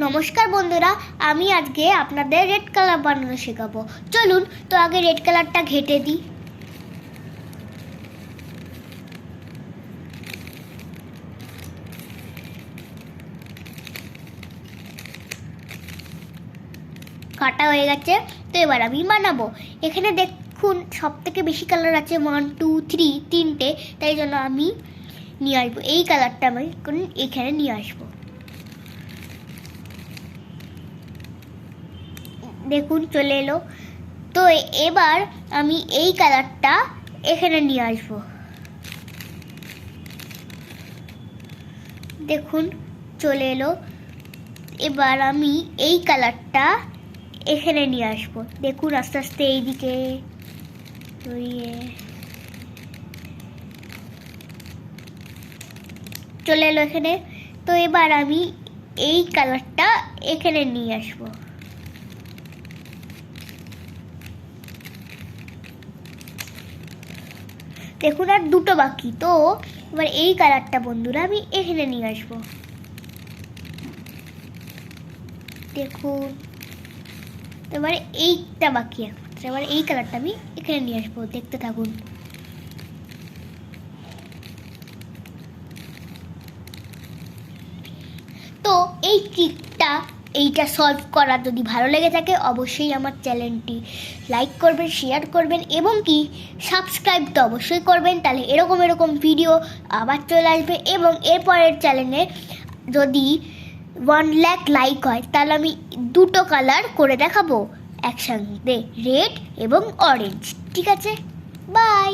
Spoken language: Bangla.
নমস্কার বন্ধুরা, আমি আজকে আপনাদের রেড কালার বানানো শেখাবো। চলুন তো আগে রেড কালারটা ঘেঁটে দিই। কাটা হয়ে গেছে, তো এবার আমি বানাবো। এখানে দেখুন সব থেকে বেশি কালার আছে 1 2 3 তিনটে, তাই জন্য আমি নিয়ে আসবো এই কালারটা। আমি এখানে নিয়ে আসবো। দেখুন চলে এলো। তো এবার আমি এই কালারটা এখানে নিয়ে আসবো। দেখুন চলে এলো। এবার আমি এই কালারটা এখানে নিয়ে আসবো। দেখুন আস্তে আস্তে এইদিকে চলে এলো এখানে। তো এবার আমি এই কালারটা এখানে নিয়ে আসবো। দেখুন আর দুটো বাকি। তো এবার এই কালারটা বন্ধুরা আমি এখানে নিয়ে আসবো। দেখুন এবার এইটা বাকি একমাত্র। এবার এই কালারটা আমি এখানে নিয়ে আসবো। দেখতে থাকুন। তো এই ট্রিকটা এইটা সলভ করা যদি ভালো লেগে থাকে অবশ্যই আমার চ্যানেলটি লাইক করবেন, শেয়ার করবেন এবং কি সাবস্ক্রাইব তো অবশ্যই করবেন। তাহলে এরকম ভিডিও আবার চলে আসবে। এবং এরপরের চ্যানেলে যদি 1 লাখ লাইক হয় তাহলে আমি দুটো কালার করে দেখাবো একসঙ্গে, রেড এবং অরেঞ্জ। ঠিক আছে, বাই।